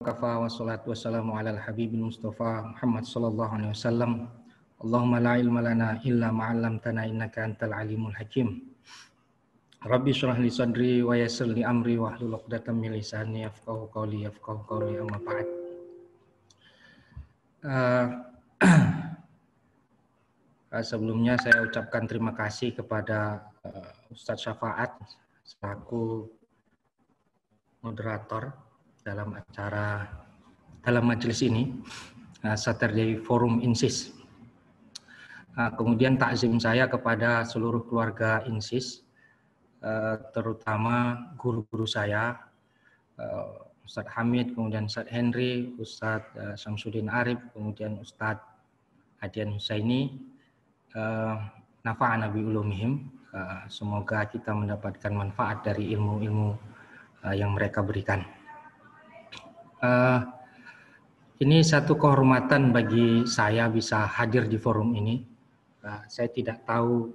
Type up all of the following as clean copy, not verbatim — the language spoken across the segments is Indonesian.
Kafa wassalatu wassalamu ala al-habibil Mustafa Muhammad sallallahu alaihi wasallam. Allahumma la ilma lana illa ma 'allamtana innaka antal alimul hakim. Rabbi shrah li sadri wa yassir li amri wahlul 'uqdatam min lisani yafqahu qawli amma ba'd. Sebelumnya saya ucapkan terima kasih kepada Ustadz Syafaat selaku moderator dalam majelis ini, Saturday Forum INSIS. Kemudian takzim saya kepada seluruh keluarga INSIS, terutama guru-guru saya, Ustadz Hamid, kemudian Ustadz Henry, Ustadz Syamsuddin Arif, kemudian Ustadz Adian Husaini, nafa'ana bi ulumihim. Semoga kita mendapatkan manfaat dari ilmu-ilmu yang mereka berikan. Ini satu kehormatan bagi saya bisa hadir di forum ini. Saya tidak tahu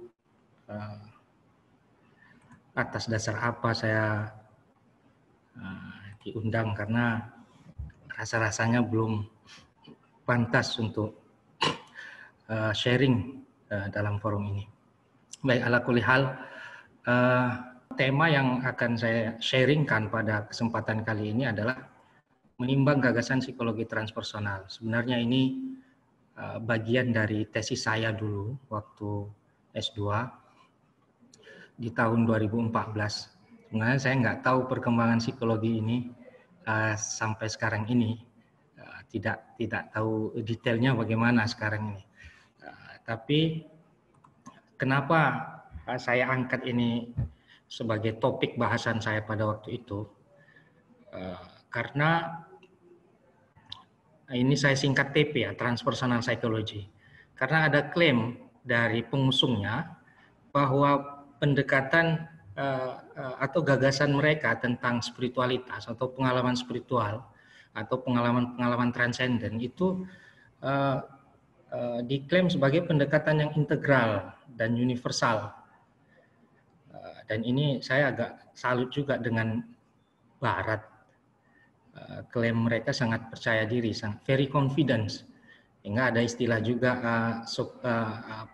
atas dasar apa saya diundang, karena rasa-rasanya belum pantas untuk sharing dalam forum ini. Baik, ala kulli hal, tema yang akan saya sharingkan pada kesempatan kali ini adalah menimbang gagasan psikologi transpersonal. Sebenarnya ini bagian dari tesis saya dulu waktu S2 di tahun 2014. Sebenarnya saya nggak tahu perkembangan psikologi ini sampai sekarang ini. Tidak tahu detailnya bagaimana sekarang ini. Tapi kenapa saya angkat ini sebagai topik bahasan saya pada waktu itu? Karena ini saya singkat TP ya, Transpersonal Psychology. Karena ada klaim dari pengusungnya bahwa pendekatan atau gagasan mereka tentang spiritualitas atau pengalaman spiritual atau pengalaman transenden itu diklaim sebagai pendekatan yang integral dan universal. Dan ini saya agak salut juga dengan Barat. Klaim mereka sangat percaya diri, sangat very confident, hingga ada istilah juga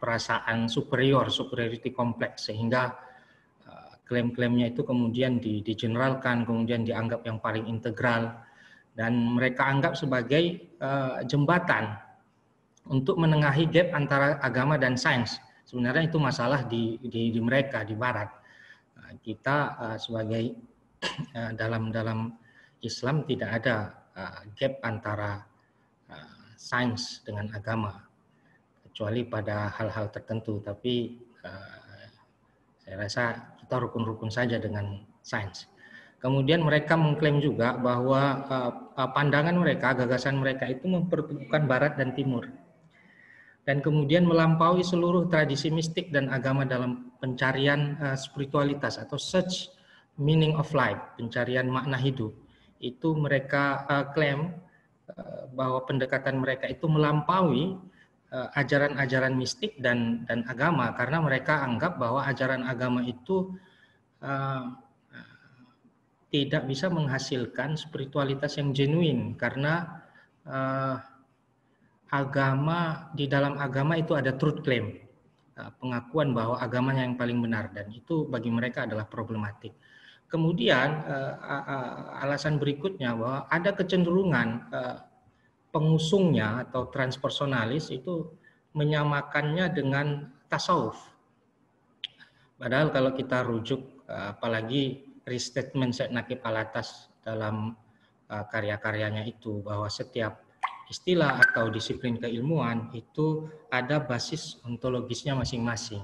perasaan superiority complex, sehingga klaim-klaimnya itu kemudian digeneralkan, kemudian dianggap yang paling integral, dan mereka anggap sebagai jembatan untuk menengahi gap antara agama dan sains. Sebenarnya itu masalah di mereka di Barat. Kita sebagai dalam Islam tidak ada gap antara sains dengan agama, kecuali pada hal-hal tertentu. Tapi saya rasa kita rukun-rukun saja dengan sains. Kemudian mereka mengklaim juga bahwa pandangan mereka, gagasan mereka itu mempertemukan Barat dan Timur, dan kemudian melampaui seluruh tradisi mistik dan agama dalam pencarian spiritualitas atau search meaning of life, pencarian makna hidup. Itu mereka klaim bahwa pendekatan mereka itu melampaui ajaran-ajaran mistik dan agama, karena mereka anggap bahwa ajaran agama itu tidak bisa menghasilkan spiritualitas yang genuine, karena di dalam agama itu ada truth claim, pengakuan bahwa agamanya yang paling benar, dan itu bagi mereka adalah problematik. Kemudian alasan berikutnya bahwa ada kecenderungan pengusungnya atau transpersonalis itu menyamakannya dengan tasawuf. Padahal kalau kita rujuk apalagi restatement Syekh Naqib Al-Atas dalam karya-karyanya itu, bahwa setiap istilah atau disiplin keilmuan itu ada basis ontologisnya masing-masing,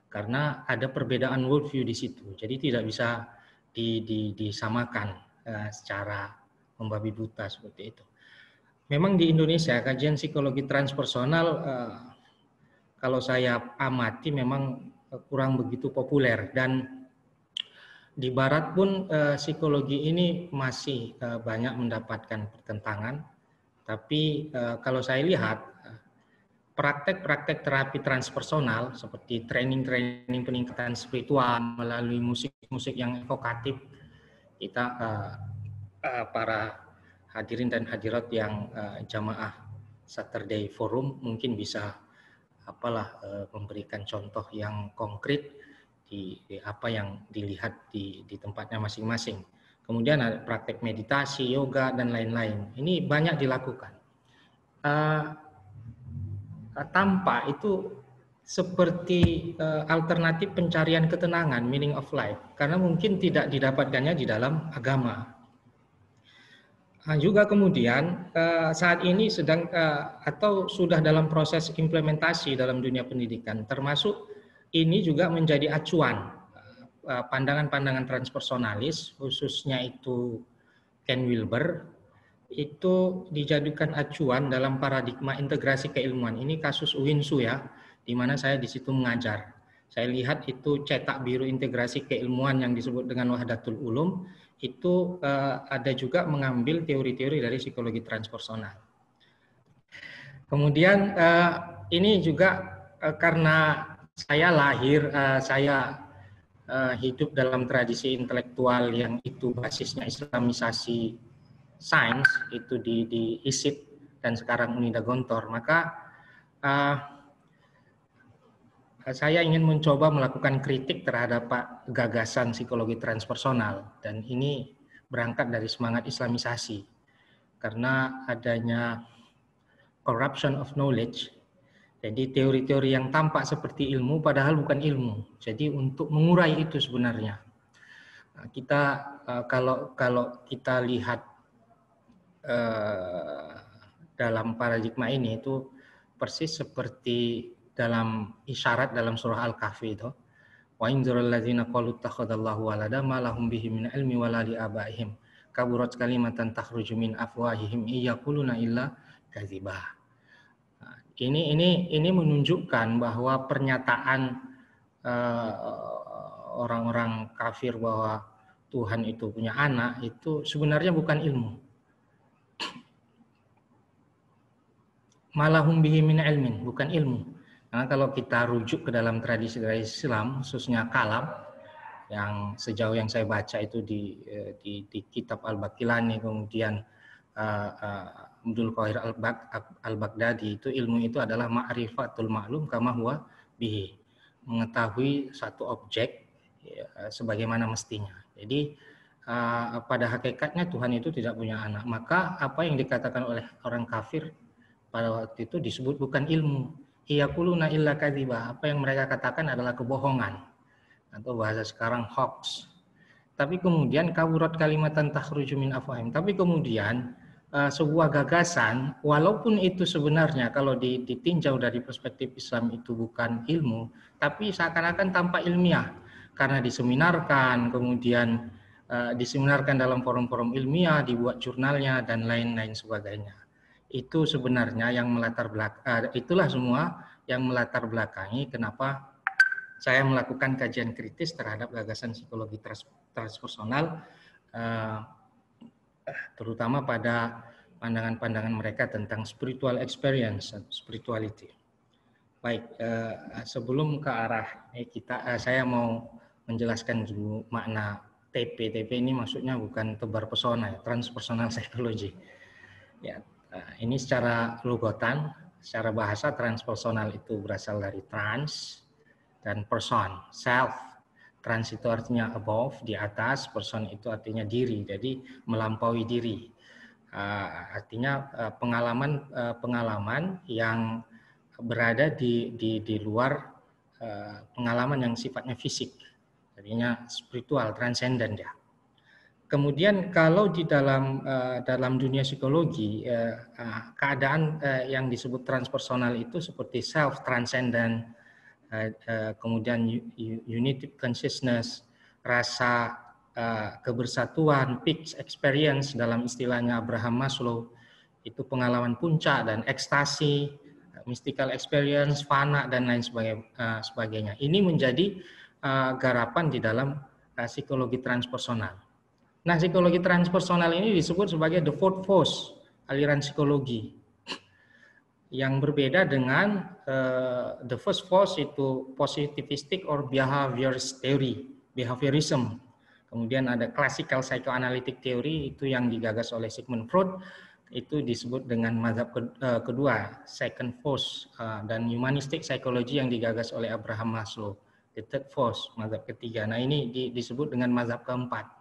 karena ada perbedaan worldview di situ. Jadi tidak bisa disamakan secara membabi buta seperti itu. Memang di Indonesia kajian psikologi transpersonal kalau saya amati memang kurang begitu populer, dan di Barat pun psikologi ini masih banyak mendapatkan pertentangan. Tapi kalau saya lihat praktek-praktek terapi transpersonal seperti training peningkatan spiritual melalui musik-musik yang evokatif, kita para hadirin dan hadirat yang jamaah Saturday Forum mungkin bisa memberikan contoh yang konkret di apa yang dilihat di tempatnya masing-masing. Kemudian ada praktek meditasi, yoga, dan lain-lain. Ini banyak dilakukan. Tanpa itu seperti alternatif pencarian ketenangan, meaning of life, karena mungkin tidak didapatkannya di dalam agama. Juga kemudian saat ini sedang atau sudah dalam proses implementasi dalam dunia pendidikan, termasuk ini juga menjadi acuan pandangan-pandangan transpersonalis, khususnya itu Ken Wilber, itu dijadikan acuan dalam paradigma integrasi keilmuan. Ini kasus UINSU ya, di mana saya di situ mengajar. Saya lihat itu cetak biru integrasi keilmuan yang disebut dengan Wahdatul Ulum, itu ada juga mengambil teori-teori dari psikologi transpersonal. Kemudian ini juga karena saya lahir, saya hidup dalam tradisi intelektual yang itu basisnya Islamisasi sains, itu di ISIT dan sekarang Unida Gontor, maka saya ingin mencoba melakukan kritik terhadap gagasan psikologi transpersonal, dan ini berangkat dari semangat Islamisasi karena adanya corruption of knowledge. Jadi teori-teori yang tampak seperti ilmu padahal bukan ilmu. Jadi untuk mengurai itu sebenarnya kita kalau kita lihat dalam paradigma ini itu persis seperti dalam isyarat dalam surah Al-Kahfi itu, wa indzirul ladzina qalu ittakhadallahu walada ma lahum bihi min ilmi wala li abaihim kaburat kalimatan takhruju min afwahihim iyaquluna illa kadzibah. Ini menunjukkan bahwa pernyataan orang-orang kafir bahwa Tuhan itu punya anak itu sebenarnya bukan ilmu. Malahum bihi min ilmin, bukan ilmu. Karena kalau kita rujuk ke dalam tradisi Islam, khususnya kalam, yang sejauh yang saya baca itu di kitab Al-Baqilani, kemudian Abdul Qahir Al-Baghdadi, itu ilmu itu adalah ma'rifatul ma'lum kama huwa bihi, mengetahui satu objek sebagaimana mestinya. Jadi pada hakikatnya Tuhan itu tidak punya anak. Maka apa yang dikatakan oleh orang kafir pada waktu itu disebut bukan ilmu. Iyaquluna illa kadzibah. Apa yang mereka katakan adalah kebohongan, atau bahasa sekarang hoax. Tapi kemudian kaburat kalimatan takhruju min afwahim. Tapi kemudian sebuah gagasan, walaupun itu sebenarnya kalau ditinjau dari perspektif Islam itu bukan ilmu, tapi seakan-akan tanpa ilmiah karena diseminarkan, kemudian diseminarkan dalam forum-forum ilmiah, dibuat jurnalnya dan lain-lain sebagainya. Itu sebenarnya yang melatar belakang, itulah semua yang melatar belakangi kenapa saya melakukan kajian kritis terhadap gagasan psikologi transpersonal, terutama pada pandangan-pandangan mereka tentang spiritual experience atau spirituality. Baik, sebelum ke arah saya mau menjelaskan dulu makna TP. TP ini maksudnya bukan tebar pesona, ya, transpersonal psychology. Ya, ini secara logotan, secara bahasa transpersonal itu berasal dari trans dan person, self. Trans itu artinya above, di atas, person itu artinya diri, jadi melampaui diri. Artinya pengalaman yang berada di luar pengalaman yang sifatnya fisik, artinya spiritual, transenden ya. Kemudian kalau di dalam dunia psikologi, keadaan yang disebut transpersonal itu seperti self, transcendent, kemudian unity consciousness, rasa kebersatuan, peak experience dalam istilahnya Abraham Maslow, itu pengalaman puncak dan ekstasi, mystical experience, fana dan lain sebagainya. Ini menjadi garapan di dalam psikologi transpersonal. Nah, psikologi transpersonal ini disebut sebagai the fourth force, aliran psikologi. Yang berbeda dengan the first force itu positivistic or behaviorist theory, behaviorism. Kemudian ada classical psychoanalytic theory, itu yang digagas oleh Sigmund Freud, itu disebut dengan mazhab kedua, second force, dan humanistic psychology yang digagas oleh Abraham Maslow, the third force, mazhab ketiga. Nah, ini disebut dengan mazhab keempat.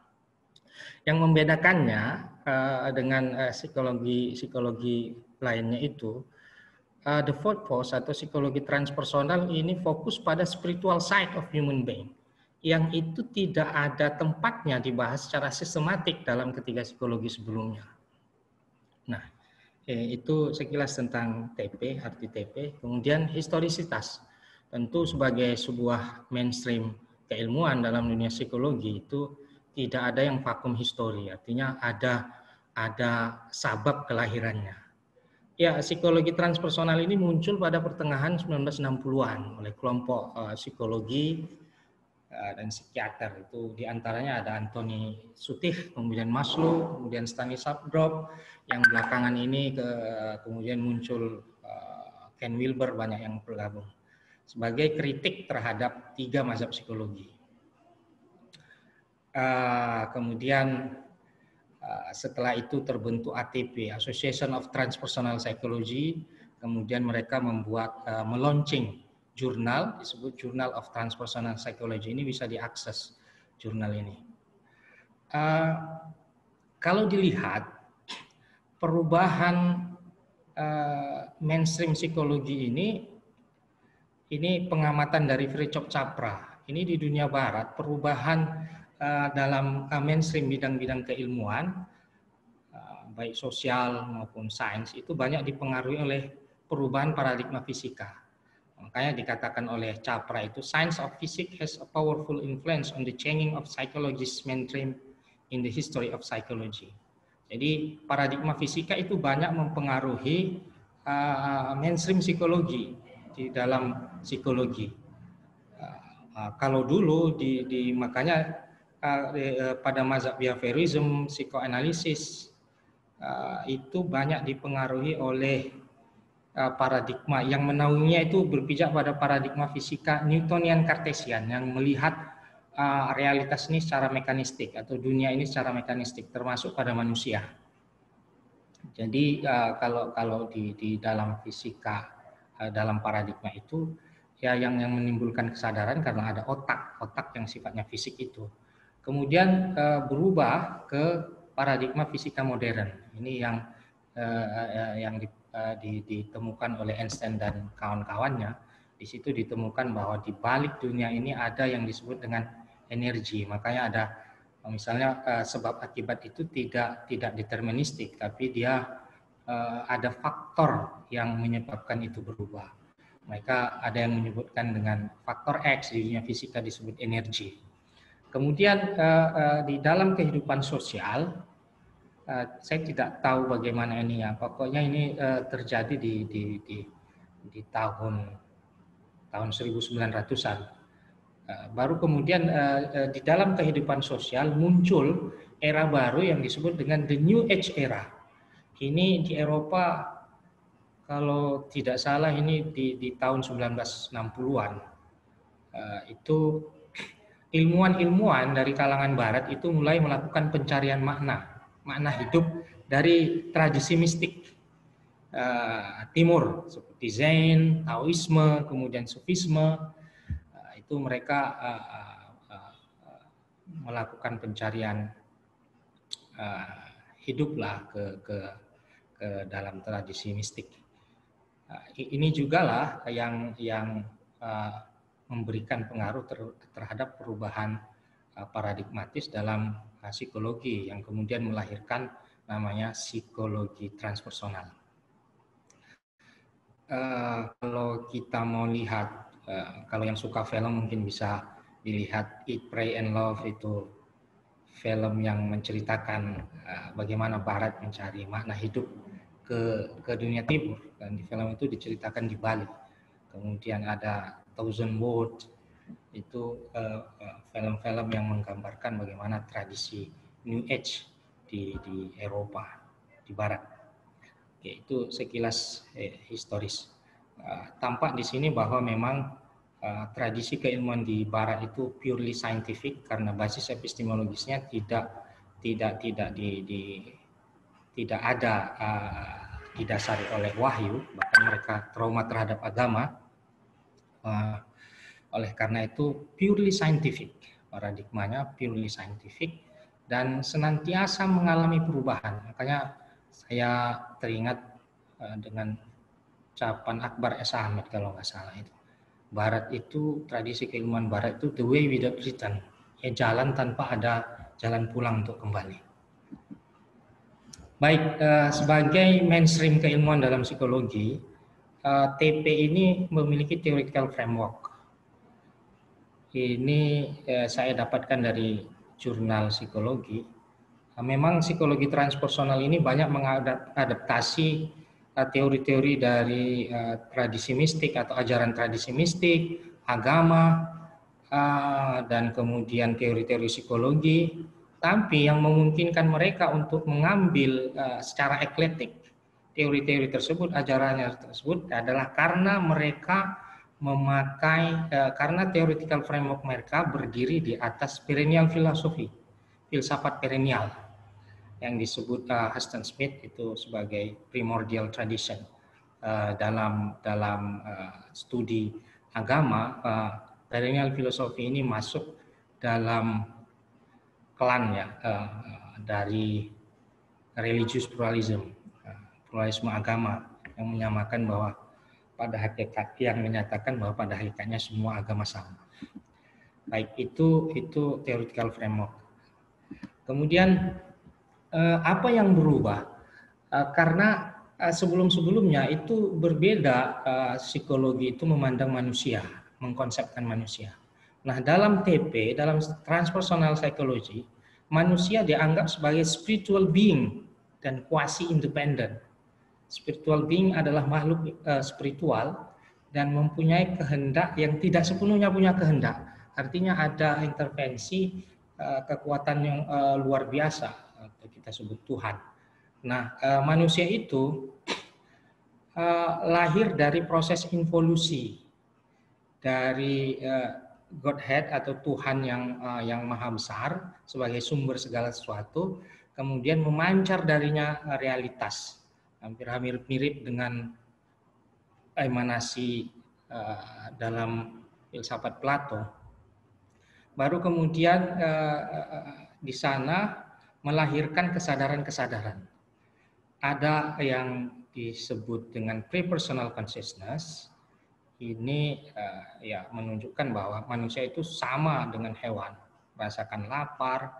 Yang membedakannya dengan psikologi lainnya itu, the fourth force atau psikologi transpersonal ini fokus pada spiritual side of human being, yang itu tidak ada tempatnya dibahas secara sistematik dalam ketiga psikologi sebelumnya. Nah, itu sekilas tentang TP, arti TP. Kemudian historisitas. Tentu sebagai sebuah mainstream keilmuan dalam dunia psikologi itu tidak ada yang vakum histori, artinya ada sabab kelahirannya. Ya, psikologi transpersonal ini muncul pada pertengahan 1960-an oleh kelompok psikologi dan psikiater. Itu diantaranya ada Anthony Sutih, kemudian Maslow, kemudian Stanislav Grof, yang belakangan ini kemudian muncul Ken Wilber, banyak yang bergabung sebagai kritik terhadap tiga mazhab psikologi. Kemudian setelah itu terbentuk ATP, Association of Transpersonal Psychology. Kemudian mereka membuat melaunching jurnal, disebut Journal of Transpersonal Psychology. Ini bisa diakses jurnal ini. Kalau dilihat perubahan mainstream psikologi ini pengamatan dari Fritjof Capra. Ini di dunia barat perubahan dalam mainstream bidang-bidang keilmuan, baik sosial maupun sains, itu banyak dipengaruhi oleh perubahan paradigma fisika. Makanya dikatakan oleh Capra itu, science of physics has a powerful influence on the changing of psychologist's mainstream in the history of psychology. Jadi paradigma fisika itu banyak mempengaruhi mainstream psikologi di dalam psikologi. Kalau dulu makanya pada mazhab behaviorism, psikoanalisis itu banyak dipengaruhi oleh paradigma yang menaunginya, itu berpijak pada paradigma fisika Newtonian Cartesian yang melihat realitas ini secara mekanistik atau dunia ini secara mekanistik, termasuk pada manusia. Jadi kalau di dalam fisika, dalam paradigma itu ya yang menimbulkan kesadaran karena ada otak yang sifatnya fisik itu. Kemudian berubah ke paradigma fisika modern. Ini yang ditemukan oleh Einstein dan kawan-kawannya. Di situ ditemukan bahwa di balik dunia ini ada yang disebut dengan energi. Makanya ada misalnya sebab akibat itu tidak deterministik, tapi dia ada faktor yang menyebabkan itu berubah. Mereka ada yang menyebutkan dengan faktor X, di dunia fisika disebut energi. Kemudian di dalam kehidupan sosial, saya tidak tahu bagaimana ini ya. Pokoknya ini terjadi di tahun 1900-an. Baru kemudian di dalam kehidupan sosial muncul era baru yang disebut dengan the New Age era. Ini di Eropa, kalau tidak salah ini di tahun 1960-an. Itu ilmuwan-ilmuwan dari kalangan barat itu mulai melakukan pencarian makna hidup dari tradisi mistik timur seperti Zen, Taoisme, kemudian Sufisme. Itu mereka melakukan pencarian hiduplah ke dalam tradisi mistik. Ini juga lah yang memberikan pengaruh terhadap perubahan paradigmatis dalam psikologi yang kemudian melahirkan namanya psikologi transpersonal. Kalau kita mau lihat, kalau yang suka film mungkin bisa dilihat Eat, Pray, and Love, itu film yang menceritakan bagaimana Barat mencari makna hidup ke dunia timur, dan di film itu diceritakan di Bali. Kemudian ada Thousand Words, itu film-film yang menggambarkan bagaimana tradisi New Age di Eropa, di Barat. Oke, itu sekilas historis. Tampak di sini bahwa memang tradisi keilmuan di Barat itu purely scientific karena basis epistemologisnya tidak ada didasari oleh wahyu, bahkan mereka trauma terhadap agama. Oleh karena itu purely scientific, paradigmanya purely scientific dan senantiasa mengalami perubahan. Makanya saya teringat dengan ucapan Akbar S. Ahmed kalau nggak salah itu. Barat itu, tradisi keilmuan Barat itu the way without return, ya jalan tanpa ada jalan pulang untuk kembali. Baik, sebagai mainstream keilmuan dalam psikologi, TP ini memiliki theoretical framework. Ini saya dapatkan dari jurnal psikologi. Memang psikologi transpersonal ini banyak mengadaptasi teori-teori dari tradisi mistik atau ajaran tradisi mistik, agama, dan kemudian teori-teori psikologi, tapi yang memungkinkan mereka untuk mengambil secara eklektik teori-teori tersebut, ajarannya tersebut adalah karena mereka memakai, karena theoretical framework mereka berdiri di atas perennial philosophy, filsafat perennial yang disebut Huston Smith itu sebagai primordial tradition. Dalam studi agama, perennial philosophy ini masuk dalam klan ya dari religious pluralism, pluralisme agama yang menyamakan bahwa pada hakikat, yang menyatakan bahwa pada hakikatnya semua agama sama. Baik, itu theoretical framework. Kemudian apa yang berubah? Karena sebelum-sebelumnya itu berbeda, psikologi itu memandang manusia, mengkonsepkan manusia. Nah, dalam TP, dalam transpersonal psychology, manusia dianggap sebagai spiritual being dan quasi independent. Spiritual being adalah makhluk spiritual dan mempunyai kehendak yang tidak sepenuhnya punya kehendak. Artinya ada intervensi kekuatan yang luar biasa, atau kita sebut Tuhan. Nah, manusia itu lahir dari proses involusi dari Godhead atau Tuhan yang maha besar sebagai sumber segala sesuatu, kemudian memancar darinya realitas, hampir mirip dengan emanasi dalam filsafat Plato. Baru kemudian di sana melahirkan kesadaran-kesadaran. Ada yang disebut dengan pre-personal consciousness. Ini ya menunjukkan bahwa manusia itu sama dengan hewan, merasakan lapar,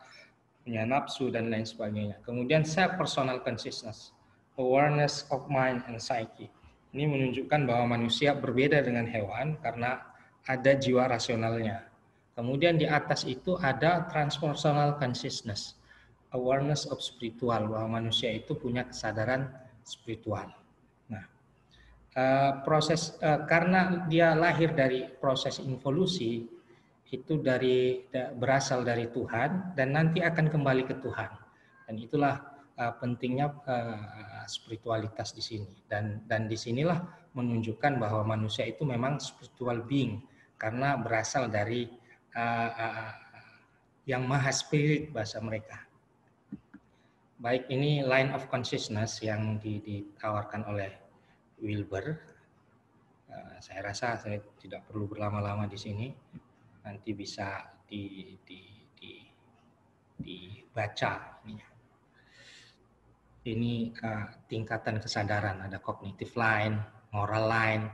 punya nafsu dan lain sebagainya. Kemudian self-personal consciousness, awareness of mind and psyche. Ini menunjukkan bahwa manusia berbeda dengan hewan karena ada jiwa rasionalnya. Kemudian di atas itu ada transpersonal consciousness, awareness of spiritual, bahwa manusia itu punya kesadaran spiritual. Nah, karena dia lahir dari proses involusi, itu berasal dari Tuhan dan nanti akan kembali ke Tuhan. Dan itulah pentingnya spiritualitas di sini. Dan disinilah menunjukkan bahwa manusia itu memang spiritual being karena berasal dari yang maha spirit bahasa mereka. Baik, ini line of consciousness yang ditawarkan oleh Wilber. Saya rasa saya tidak perlu berlama-lama di sini. Nanti bisa dibaca. Ini tingkatan kesadaran. Ada cognitive line, moral line,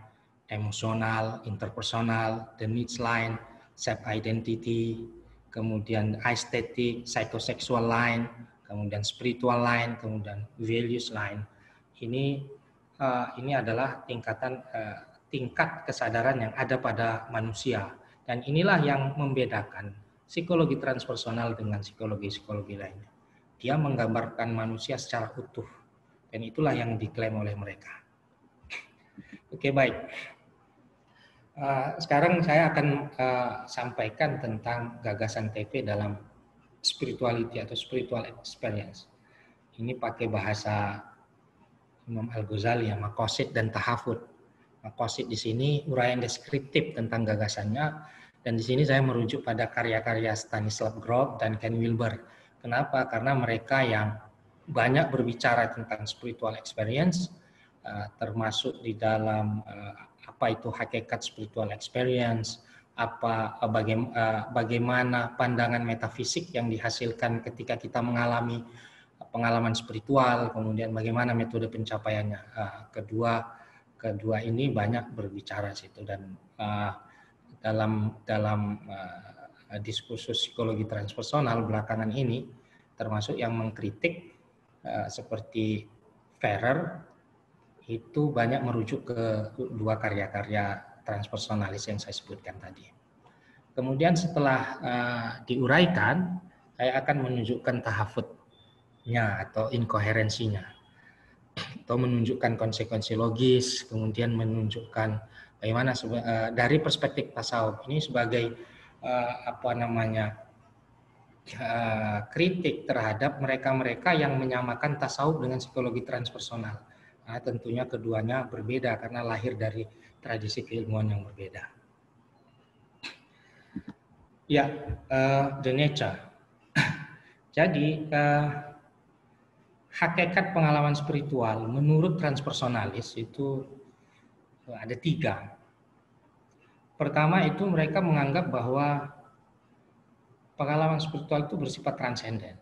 emosional, interpersonal, the needs line, self-identity, kemudian aesthetic, psychosexual line, kemudian spiritual line, kemudian values line. Ini adalah tingkat kesadaran yang ada pada manusia. Dan inilah yang membedakan psikologi transpersonal dengan psikologi lainnya. Dia menggambarkan manusia secara utuh. Dan itulah yang diklaim oleh mereka. Oke, baik. Sekarang saya akan sampaikan tentang gagasan TP dalam spirituality atau spiritual experience. Ini pakai bahasa Imam Al-Ghazali, maqasid dan tahafud. Makosid di sini uraian deskriptif tentang gagasannya, dan di sini saya merujuk pada karya-karya Stanislav Grof dan Ken Wilber. Kenapa? Karena mereka yang banyak berbicara tentang spiritual experience, termasuk di dalam apa itu hakikat spiritual experience, bagaimana pandangan metafisik yang dihasilkan ketika kita mengalami pengalaman spiritual, kemudian bagaimana metode pencapaiannya. Kedua ini banyak berbicara situ, dan dalam diskursus psikologi transpersonal belakangan ini termasuk yang mengkritik seperti Ferrer itu banyak merujuk ke dua karya-karya transpersonalis yang saya sebutkan tadi. Kemudian setelah diuraikan, saya akan menunjukkan tahafutnya atau inkoherensinya, atau menunjukkan konsekuensi logis, kemudian menunjukkan bagaimana dari perspektif tasawuf ini sebagai kritik terhadap mereka-mereka yang menyamakan tasawuf dengan psikologi transpersonal. Nah, tentunya keduanya berbeda karena lahir dari tradisi keilmuan yang berbeda. Ya, the nature. Jadi hakikat pengalaman spiritual menurut transpersonalis itu ada 3. Pertama itu mereka menganggap bahwa pengalaman spiritual itu bersifat transenden.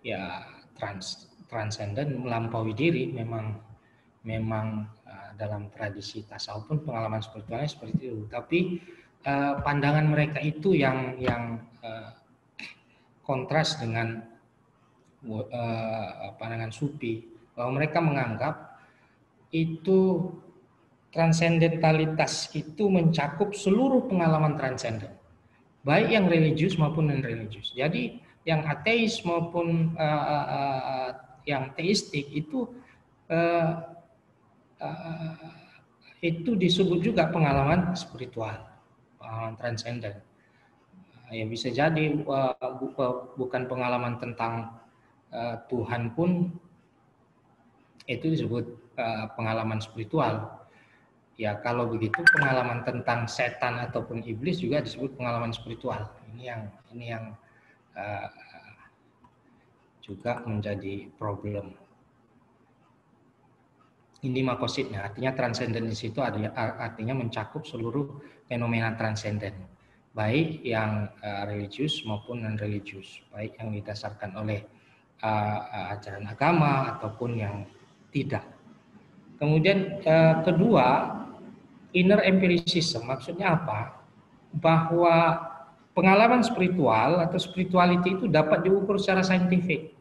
Ya, transenden melampaui diri, memang dalam tradisi tasawuf pun pengalaman spiritualnya seperti itu. Tapi pandangan mereka itu yang kontras dengan pandangan sufi, bahwa mereka menganggap itu transendentalitas itu mencakup seluruh pengalaman transenden, baik yang religius maupun non religius. Jadi yang ateis maupun yang teistik itu disebut juga pengalaman spiritual, pengalaman transenden. Ya bisa jadi bukan pengalaman tentang Tuhan pun itu disebut pengalaman spiritual. Ya kalau begitu pengalaman tentang setan ataupun iblis juga disebut pengalaman spiritual. Ini yang juga menjadi problem. Ini makosidnya, artinya transcendentis itu artinya mencakup seluruh fenomena transenden, baik yang religius maupun non religius, baik yang didasarkan oleh ajaran agama ataupun yang tidak. Kemudian kedua, inner empiricism, maksudnya apa? Bahwa pengalaman spiritual atau spirituality itu dapat diukur secara saintifik.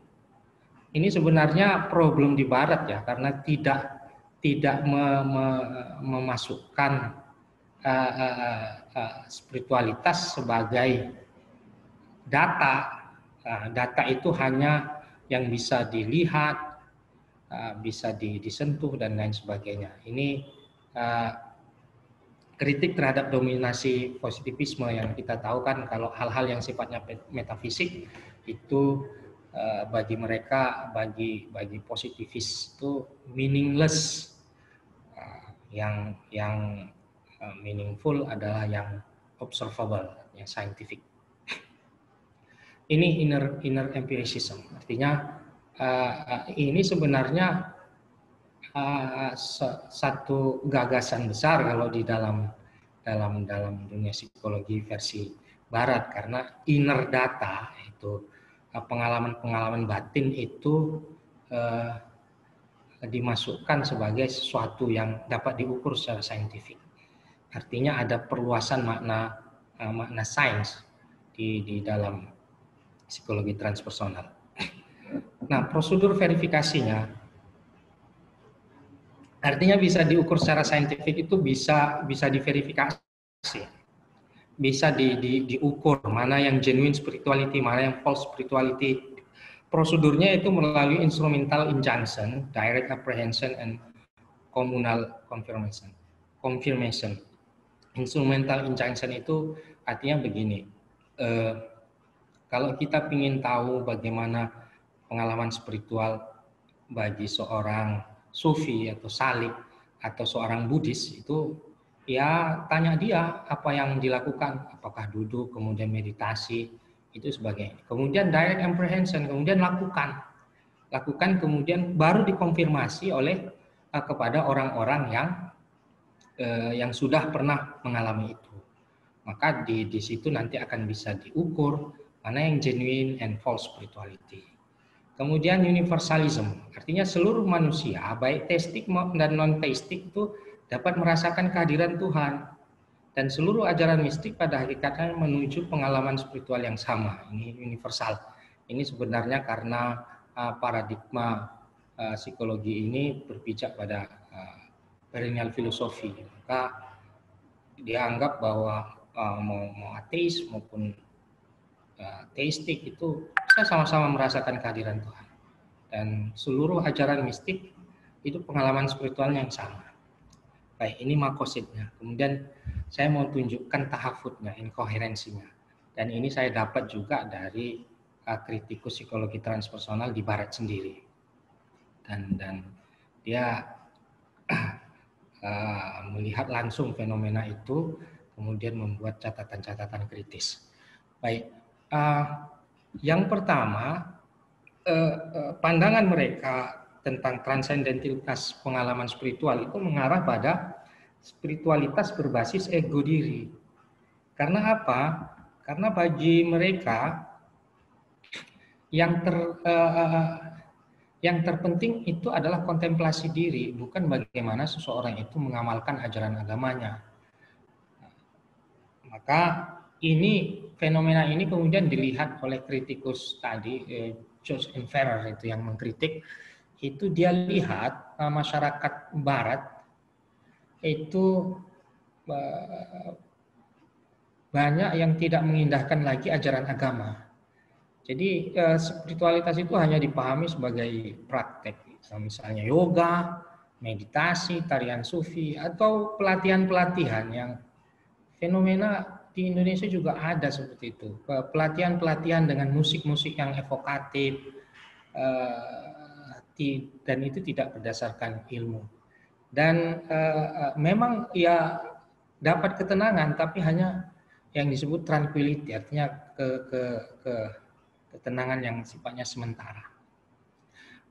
Ini sebenarnya problem di Barat ya, karena tidak memasukkan spiritualitas sebagai data. Data itu hanya yang bisa dilihat, bisa disentuh dan lain sebagainya. Ini kritik terhadap dominasi positivisme yang kita tahu kan, kalau hal-hal yang sifatnya metafisik itu bagi mereka, bagi positivis itu meaningless. Yang meaningful adalah yang observable, yang scientific. Ini inner empiricism, artinya ini sebenarnya satu gagasan besar kalau di dalam dunia psikologi versi Barat, karena inner data itu pengalaman batin itu dimasukkan sebagai sesuatu yang dapat diukur secara saintifik. Artinya ada perluasan makna sains di dalam psikologi transpersonal. Nah, prosedur verifikasinya artinya bisa diukur secara saintifik, itu bisa diverifikasi, bisa diukur mana yang genuine spirituality, mana yang false spirituality. Prosedurnya itu melalui instrumental injunction, direct apprehension, and communal confirmation. Instrumental injunction itu artinya begini, kalau kita ingin tahu bagaimana pengalaman spiritual bagi seorang sufi atau salik, atau seorang Buddhis itu ya tanya dia apa yang dilakukan, apakah duduk, kemudian meditasi, itu sebagainya. Kemudian direct apprehension, kemudian lakukan, kemudian baru dikonfirmasi oleh kepada orang-orang yang sudah pernah mengalami itu. Maka di situ nanti akan bisa diukur mana yang genuine and false spirituality. Kemudian universalism, artinya seluruh manusia, baik teistik dan non-teistik itu dapat merasakan kehadiran Tuhan. Dan seluruh ajaran mistik pada hakikatnya menuju pengalaman spiritual yang sama. Ini universal. Ini sebenarnya karena paradigma psikologi ini berpijak pada perennial filosofi. Maka dianggap bahwa mau ateis maupun teistik itu bisa sama-sama merasakan kehadiran Tuhan. Dan seluruh ajaran mistik itu pengalaman spiritualnya yang sama. Baik, ini makosidnya. Kemudian saya mau tunjukkan tahafudnya, inkoherensinya. Dan ini saya dapat juga dari kritikus psikologi transpersonal di Barat sendiri. Dan dia melihat langsung fenomena itu, kemudian membuat catatan-catatan kritis. Baik, yang pertama, pandangan mereka tentang transendentalitas pengalaman spiritual itu mengarah pada spiritualitas berbasis ego diri. Karena apa? Karena bagi mereka yang terpenting itu adalah kontemplasi diri, bukan bagaimana seseorang itu mengamalkan ajaran agamanya. Maka fenomena ini kemudian dilihat oleh kritikus tadi, George Inferrer itu yang mengkritik, itu dia lihat masyarakat Barat itu banyak yang tidak mengindahkan lagi ajaran agama. Jadi spiritualitas itu hanya dipahami sebagai praktek, misalnya yoga, meditasi, tarian sufi, atau pelatihan-pelatihan yang fenomena di Indonesia juga ada seperti itu. Pelatihan-pelatihan dengan musik-musik yang evokatif, dan itu tidak berdasarkan ilmu. Dan memang ya dapat ketenangan, tapi hanya yang disebut tranquility, artinya ketenangan yang sifatnya sementara.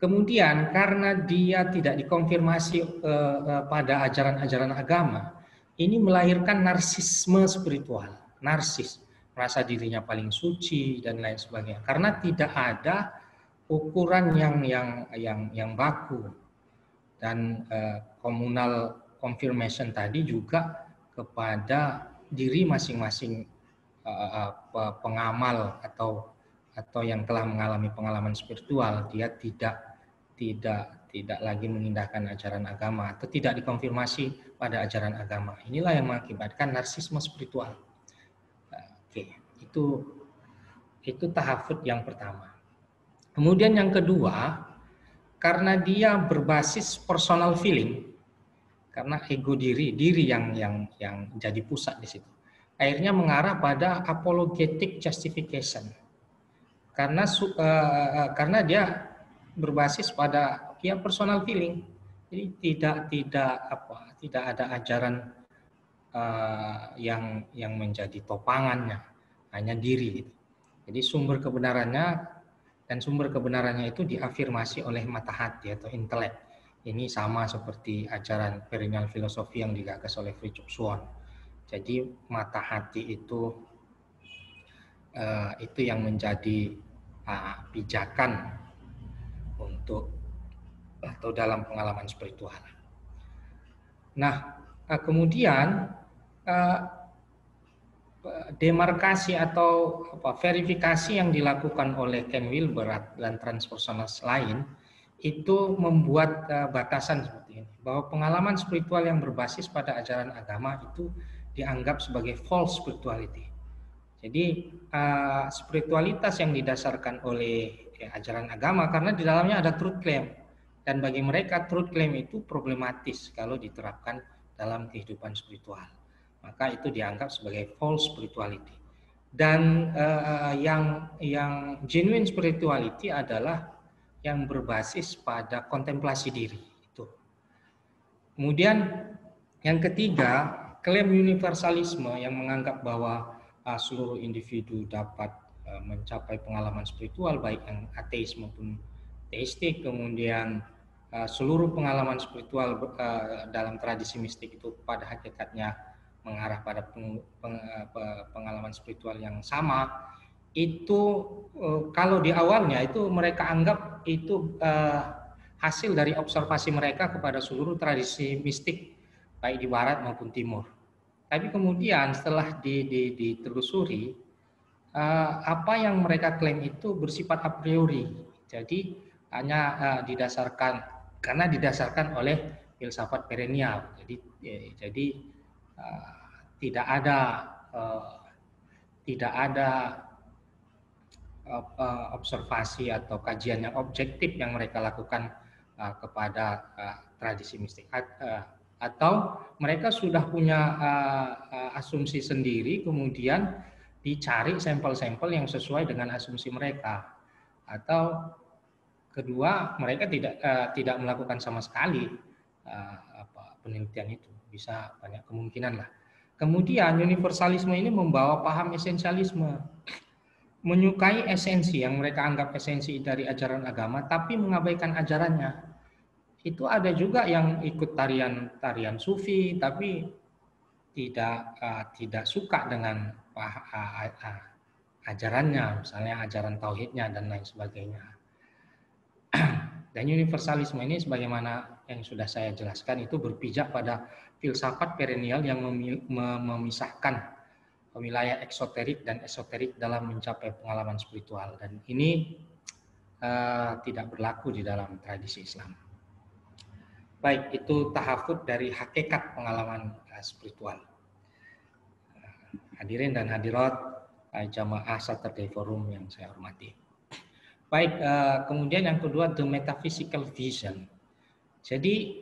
Kemudian karena dia tidak dikonfirmasi pada ajaran-ajaran agama, ini melahirkan narsisme spiritual, narsis, merasa dirinya paling suci dan lain sebagainya. Karena tidak ada ukuran yang baku, dan communal confirmation tadi juga kepada diri masing-masing pengamal atau yang telah mengalami pengalaman spiritual. Dia tidak lagi mengindahkan ajaran agama atau tidak dikonfirmasi pada ajaran agama. Inilah yang mengakibatkan narsisme spiritual. Oke, itu tahafud yang pertama. Kemudian yang kedua, karena dia berbasis personal feeling, karena ego diri yang jadi pusat di situ, akhirnya mengarah pada apologetic justification. Karena dia berbasis pada personal feeling, jadi tidak ada ajaran yang menjadi topangannya, hanya diri. Jadi sumber kebenarannya itu diafirmasi oleh mata hati atau intelek. Ini sama seperti ajaran perennial filosofi yang digagas oleh Fritjof Swan. Jadi mata hati itu yang menjadi pijakan untuk atau dalam pengalaman spiritual. Nah, kemudian demarkasi atau verifikasi yang dilakukan oleh Ken Wilber dan transpersonalis lain itu membuat batasan seperti ini, bahwa pengalaman spiritual yang berbasis pada ajaran agama itu dianggap sebagai false spirituality. Jadi spiritualitas yang didasarkan oleh ajaran agama karena di dalamnya ada truth claim, dan bagi mereka truth claim itu problematis kalau diterapkan dalam kehidupan spiritual. Maka itu dianggap sebagai false spirituality. Dan yang genuine spirituality adalah yang berbasis pada kontemplasi diri itu. Kemudian yang ketiga, klaim universalisme yang menganggap bahwa seluruh individu dapat mencapai pengalaman spiritual baik yang ateis maupun teistik. Kemudian seluruh pengalaman spiritual dalam tradisi mistik itu pada hakikatnya mengarah pada pengalaman spiritual yang sama. Itu kalau di awalnya itu mereka anggap itu hasil dari observasi mereka kepada seluruh tradisi mistik baik di barat maupun timur. Tapi kemudian setelah ditelusuri, apa yang mereka klaim itu bersifat a priori. Jadi hanya didasarkan oleh filsafat perennial. Jadi tidak ada observasi atau kajian yang objektif yang mereka lakukan kepada tradisi mistik, atau mereka sudah punya asumsi sendiri, kemudian dicari sampel-sampel yang sesuai dengan asumsi mereka, atau kedua mereka tidak melakukan sama sekali penelitian itu. Bisa banyak kemungkinan lah. Kemudian universalisme ini membawa paham esensialisme, menyukai esensi yang mereka anggap esensi dari ajaran agama, tapi mengabaikan ajarannya. Itu ada juga yang ikut tarian sufi, tapi tidak suka dengan ajarannya, misalnya ajaran tauhidnya dan lain sebagainya. Dan universalisme ini sebagaimana yang sudah saya jelaskan itu berpijak pada filsafat perennial yang memisahkan wilayah eksoterik dan esoterik dalam mencapai pengalaman spiritual, dan ini tidak berlaku di dalam tradisi Islam. Baik, itu tahafut dari hakikat pengalaman spiritual. Hadirin dan hadirat jamaah Saturday Forum yang saya hormati. Baik, kemudian yang kedua, the metaphysical vision. Jadi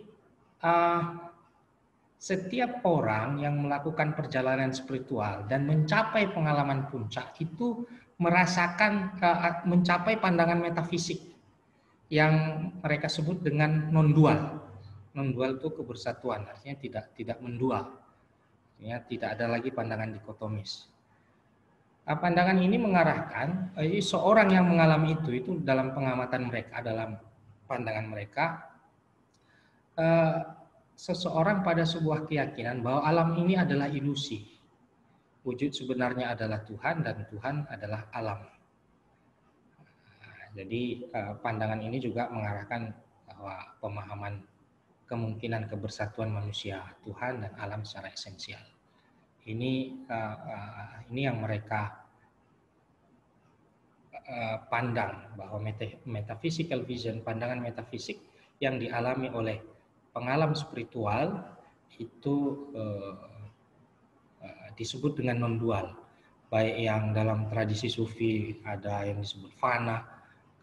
setiap orang yang melakukan perjalanan spiritual dan mencapai pengalaman puncak itu merasakan mencapai pandangan metafisik yang mereka sebut dengan non-dual. Non-dual itu kebersatuan, artinya tidak mendual. Artinya tidak ada lagi pandangan dikotomis. Pandangan ini mengarahkan seorang yang mengalami itu dalam pengamatan mereka, dalam pandangan mereka, seseorang pada sebuah keyakinan bahwa alam ini adalah ilusi. Wujud sebenarnya adalah Tuhan dan Tuhan adalah alam. Jadi pandangan ini juga mengarahkan bahwa pemahaman kemungkinan kebersatuan manusia, Tuhan dan alam secara esensial. Ini yang mereka pandang, bahwa metaphysical vision, pandangan metafisik yang dialami oleh pengalam spiritual itu disebut dengan non-dual. Baik yang dalam tradisi sufi ada yang disebut fana,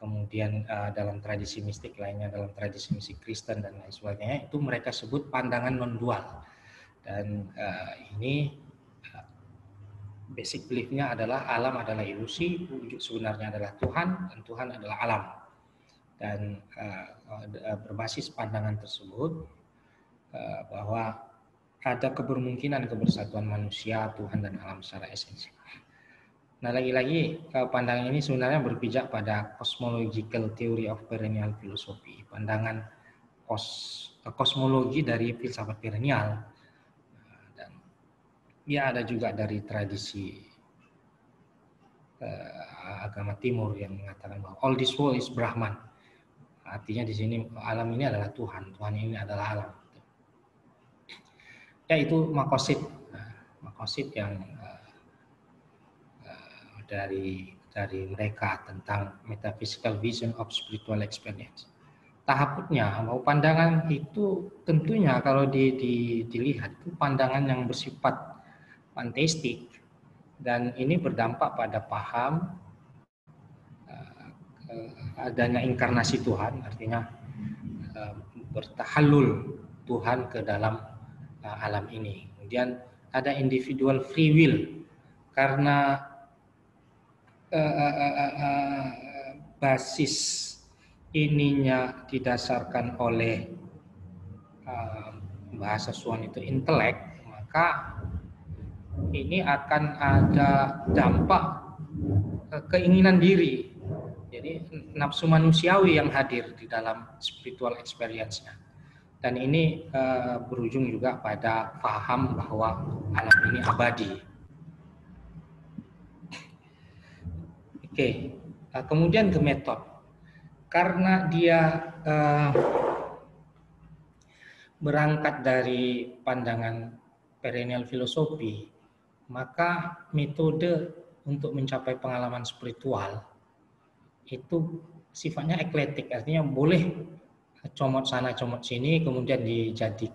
kemudian dalam tradisi mistik lainnya, dalam tradisi mistik Kristen dan lain sebagainya, itu mereka sebut pandangan non-dual. Dan ini basic belief-nya adalah alam adalah ilusi, wujud sebenarnya adalah Tuhan, dan Tuhan adalah alam. Dan berbasis pandangan tersebut bahwa ada kebermungkinan kebersatuan manusia, Tuhan dan alam secara esensial. Nah, lagi-lagi pandangan ini sebenarnya berpijak pada cosmological theory of perennial philosophy, pandangan kosmologi dari filsafat perennial. Ya, ada juga dari tradisi agama Timur yang mengatakan bahwa all this world is Brahman. Artinya di sini alam ini adalah Tuhan, Tuhan ini adalah alam. Ya, itu makosid yang dari mereka tentang metaphysical vision of spiritual experience. Tahapnya, bahwa pandangan itu tentunya kalau dilihat itu pandangan yang bersifat panteistik, dan ini berdampak pada paham adanya inkarnasi Tuhan, artinya bertahallul Tuhan ke dalam alam ini. Kemudian ada individual free will, karena basis ininya didasarkan oleh bahasa Suan itu intelek, maka ini akan ada dampak keinginan diri. Jadi nafsu manusiawi yang hadir di dalam spiritual experience-nya. Dan ini berujung juga pada paham bahwa alam ini abadi. Oke, kemudian the method. Karena dia berangkat dari pandangan perennial filosofi, maka metode untuk mencapai pengalaman spiritual itu sifatnya eklektik, artinya boleh comot sana comot sini, kemudian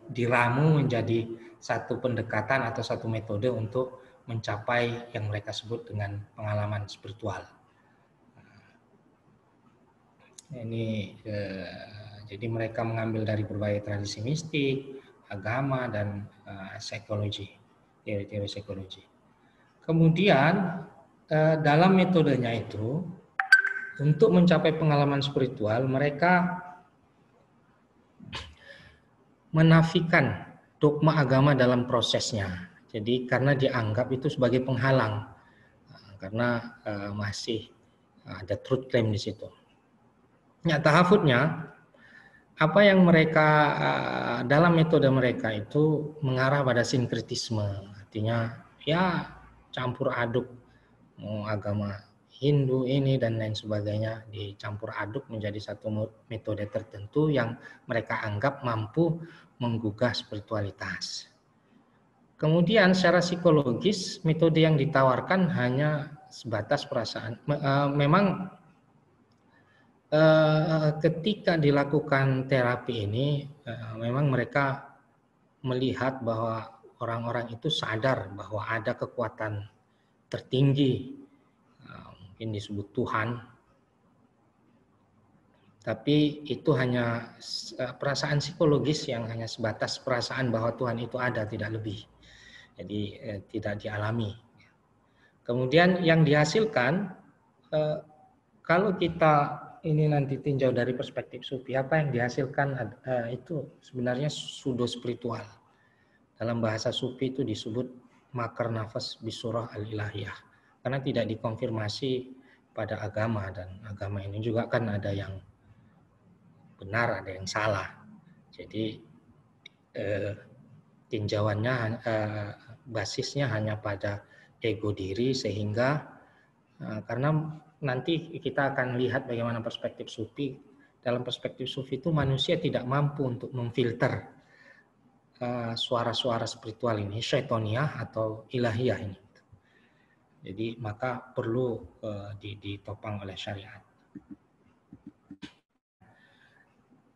diramu menjadi satu pendekatan atau satu metode untuk mencapai yang mereka sebut dengan pengalaman spiritual. Ini jadi mereka mengambil dari berbagai tradisi mistik, agama, dan psikologi, teori-teori psikologi. Kemudian dalam metodenya itu, untuk mencapai pengalaman spiritual, mereka menafikan dogma agama dalam prosesnya. Jadi karena dianggap itu sebagai penghalang, karena masih ada truth claim di situ. Ya, tahafudnya, apa yang mereka dalam metode mereka itu mengarah pada sinkretisme, artinya ya campur aduk agama Hindu ini dan lain sebagainya, dicampur aduk menjadi satu metode tertentu yang mereka anggap mampu menggugah spiritualitas. Kemudian secara psikologis metode yang ditawarkan hanya sebatas perasaan. Memang ketika dilakukan terapi ini, memang mereka melihat bahwa orang-orang itu sadar bahwa ada kekuatan tertinggi, mungkin disebut Tuhan, tapi itu hanya perasaan psikologis yang hanya sebatas perasaan bahwa Tuhan itu ada, tidak lebih. Jadi tidak dialami. Kemudian yang dihasilkan, kalau kita ini nanti tinjau dari perspektif sufi, apa yang dihasilkan itu sebenarnya pseudo spiritual. Dalam bahasa sufi itu disebut makar nafas bisurah al-ilahiyah, karena tidak dikonfirmasi pada agama, dan agama ini juga kan ada yang benar, ada yang salah. Jadi tinjauannya basisnya hanya pada ego diri, sehingga karena nanti kita akan lihat bagaimana perspektif sufi. Dalam perspektif sufi itu manusia tidak mampu untuk memfilter suara-suara spiritual ini, syaitoniyah atau ilahiyah ini. Jadi maka perlu ditopang oleh syariat.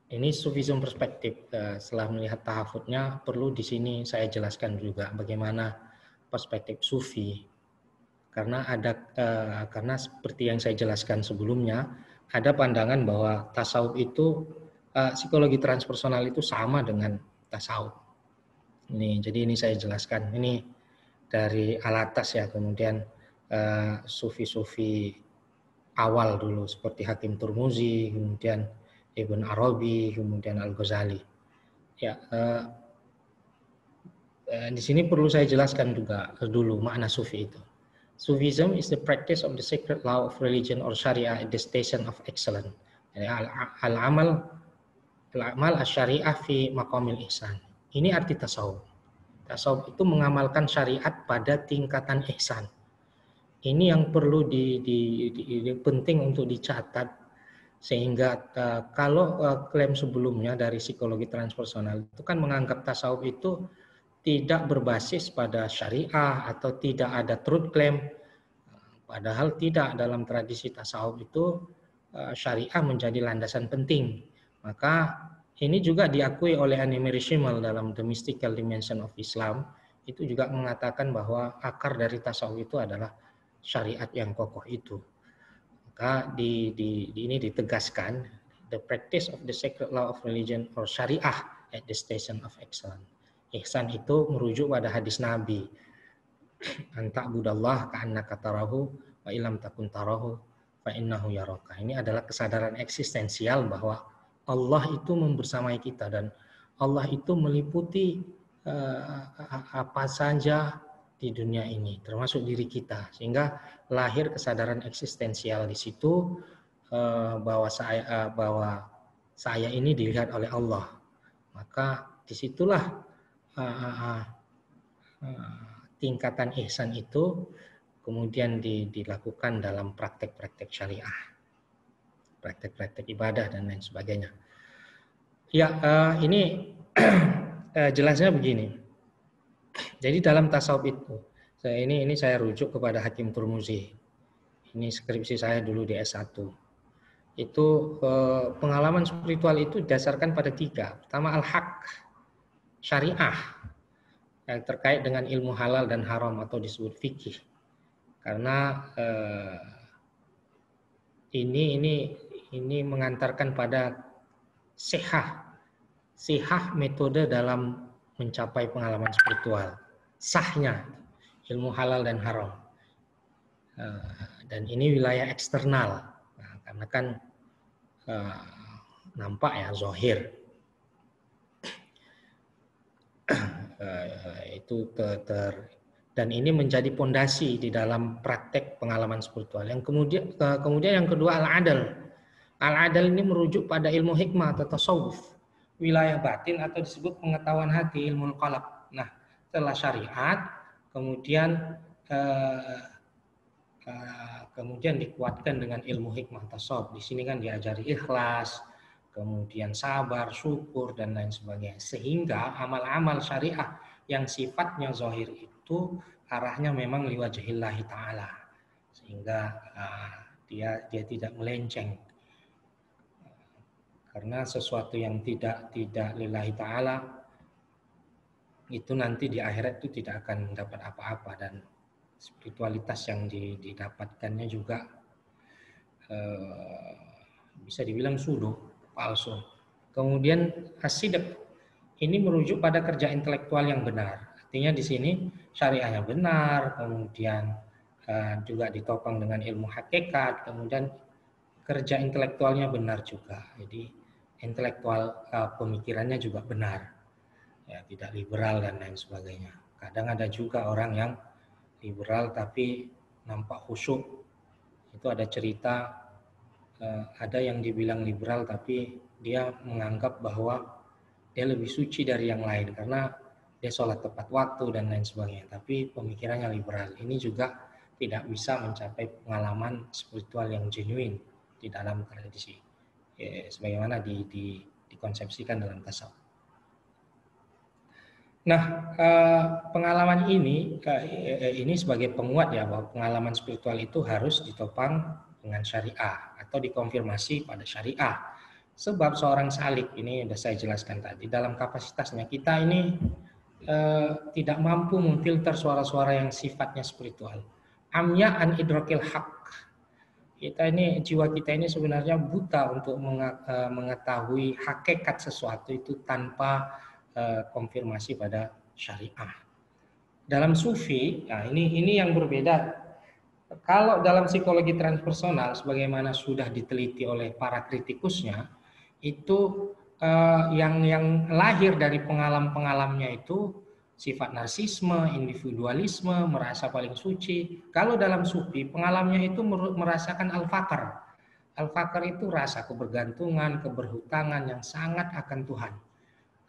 Ini sufisme perspektif. Setelah melihat tahafudnya, perlu di sini saya jelaskan juga bagaimana perspektif sufi. Karena karena seperti yang saya jelaskan sebelumnya, ada pandangan bahwa tasawuf itu psikologi transpersonal itu sama dengan tasawuf. Jadi ini saya jelaskan. Ini dari Al-Atas ya, kemudian sufi-sufi awal dulu seperti Hakim Turmuzi, kemudian Ibn Arabi, kemudian Al-Ghazali. Ya, di sini perlu saya jelaskan juga dulu makna sufi itu. Sufism is the practice of the sacred law of religion or Sharia at the station of excellence. Al-amal asy-syariah fi maqamil ihsan. Ini arti tasawuf. Tasawuf itu mengamalkan syariat pada tingkatan ihsan. Ini yang perlu penting untuk dicatat, sehingga kalau klaim sebelumnya dari psikologi transpersonal itu kan menganggap tasawuf itu tidak berbasis pada syariah atau tidak ada truth claim, padahal tidak. Dalam tradisi tasawuf itu syariah menjadi landasan penting. Maka ini juga diakui oleh Animery Schimmel dalam The Mystical Dimension of Islam, itu juga mengatakan bahwa akar dari tasawuf itu adalah syariat yang kokoh itu. Maka ini ditegaskan, the practice of the sacred law of religion or syariah at the station of excellence. Ihsan itu merujuk pada hadis Nabi, anta budallah ka'annaka tarahu wa illam takun tarahu fa innahu yaraka. Ini adalah kesadaran eksistensial bahwa Allah itu membersamai kita, dan Allah itu meliputi apa saja di dunia ini, termasuk diri kita, sehingga lahir kesadaran eksistensial di situ, bahwa saya ini dilihat oleh Allah. Maka disitulah tingkatan ihsan itu kemudian dilakukan dalam praktek-praktek syariah, praktek-praktek ibadah dan lain sebagainya. Ya, ini jelasnya begini. Jadi dalam tasawuf itu, ini saya rujuk kepada Hakim Turmuzi. Ini skripsi saya dulu di S1. Itu pengalaman spiritual itu didasarkan pada 3. Pertama al-haq, syariah, yang terkait dengan ilmu halal dan haram atau disebut fikih. Karena ini mengantarkan pada sihah metode dalam mencapai pengalaman spiritual, sahnya ilmu halal dan haram. Dan ini wilayah eksternal, karena kan nampak ya, zahir. Itu dan ini menjadi pondasi di dalam praktek pengalaman spiritual. Yang kemudian yang kedua al-adal. Al-adal ini merujuk pada ilmu hikmah atau tasawuf, wilayah batin atau disebut pengetahuan hati, ilmu qalb. Nah, setelah syariat kemudian dikuatkan dengan ilmu hikmah tasawuf. Di sini kan diajari ikhlas, kemudian sabar, syukur dan lain sebagainya. Sehingga amal-amal syariah yang sifatnya zahir itu arahnya memang liwajihillahi ta'ala. Sehingga dia tidak melenceng. Karena sesuatu yang tidak lillahi ta'ala itu nanti di akhirat itu tidak akan mendapat apa-apa, dan spiritualitas yang didapatkannya juga bisa dibilang sudo, palsu. Kemudian as-sidq ini merujuk pada kerja intelektual yang benar. Artinya di sini syariahnya benar, kemudian juga ditopang dengan ilmu hakikat, kemudian kerja intelektualnya benar juga. Jadi intelektual pemikirannya juga benar, ya, tidak liberal dan lain sebagainya. Kadang ada juga orang yang liberal tapi nampak khusyuk. Itu ada cerita, ada yang dibilang liberal tapi dia menganggap bahwa dia lebih suci dari yang lain karena dia sholat tepat waktu dan lain sebagainya. Tapi pemikirannya liberal. Ini juga tidak bisa mencapai pengalaman spiritual yang genuine di dalam tradisi, sebagaimana dikonsepsikan dalam tasawuf. Nah, pengalaman ini sebagai penguat ya, bahwa pengalaman spiritual itu harus ditopang dengan syariah atau dikonfirmasi pada syariah. Sebab seorang salik, ini sudah saya jelaskan tadi, dalam kapasitasnya kita ini tidak mampu memfilter suara-suara yang sifatnya spiritual. Amya an idrakil haq. Jiwa kita ini sebenarnya buta untuk mengetahui hakikat sesuatu itu tanpa konfirmasi pada syariah. Dalam sufi, nah ini yang berbeda. Kalau dalam psikologi transpersonal, sebagaimana sudah diteliti oleh para kritikusnya, itu yang lahir dari pengalaman-pengalamannya itu sifat narsisme, individualisme, merasa paling suci. Kalau dalam sufi, pengalamannya itu merasakan al-faqr. Al-faqr itu rasa kebergantungan, keberhutangan yang sangat akan Tuhan.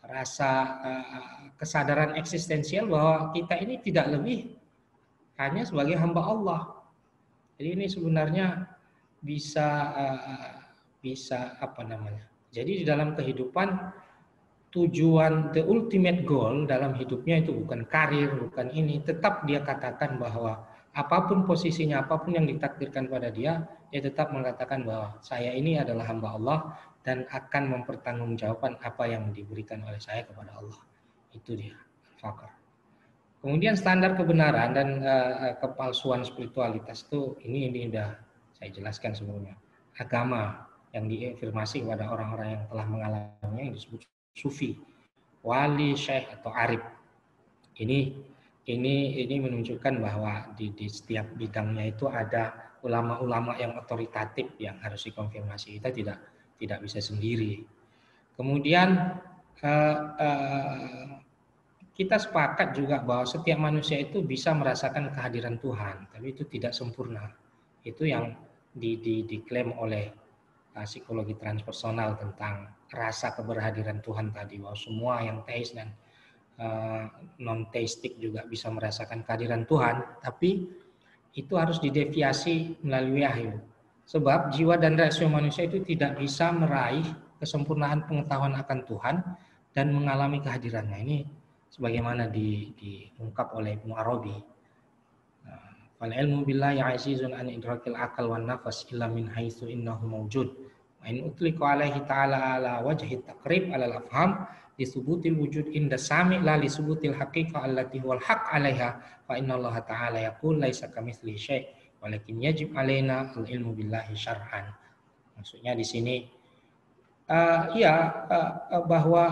Rasa kesadaran eksistensial bahwa kita ini tidak lebih hanya sebagai hamba Allah. Jadi ini sebenarnya bisa apa namanya? Jadi di dalam kehidupan, tujuan, the ultimate goal dalam hidupnya itu bukan karir, bukan ini. Tetap dia katakan bahwa apapun posisinya, apapun yang ditakdirkan pada dia tetap mengatakan bahwa saya ini adalah hamba Allah dan akan mempertanggungjawabkan apa yang diberikan oleh saya kepada Allah. Itu dia, fakar. Kemudian standar kebenaran dan kepalsuan spiritualitas itu ini sudah saya jelaskan sebelumnya. Agama yang diafirmasi kepada orang-orang yang telah mengalaminya yang disebut sufi, wali, syekh atau arif. Ini menunjukkan bahwa di setiap bidangnya itu ada ulama-ulama yang otoritatif yang harus dikonfirmasi. Kita tidak bisa sendiri. Kemudian kita sepakat juga bahwa setiap manusia itu bisa merasakan kehadiran Tuhan, tapi itu tidak sempurna. Itu yang diklaim oleh psikologi transpersonal tentang rasa keberhadiran Tuhan tadi, bahwa semua yang teis dan non-teistik juga bisa merasakan kehadiran Tuhan, tapi itu harus dideviasi melalui wahyu. Sebab jiwa dan rasio manusia itu tidak bisa meraih kesempurnaan pengetahuan akan Tuhan dan mengalami kehadirannya. Ini sebagaimana diungkap oleh Ibnu Arabi. Fal ilmu billahi azizun an idrakil akal wan nafas illa min haitsu innahu mawjud. Wa in utliqa alaihi ta'ala ala wajhi taqrib ala al-afham li subutil wujud inda sami la li subutil haqiqah allati huwal haq 'alaiha fa inna Allah ta'ala yaqul laisa kamitslihi syai' walakin yajib alaina al-ilmu billahi syar'an. Maksudnya di sini bahwa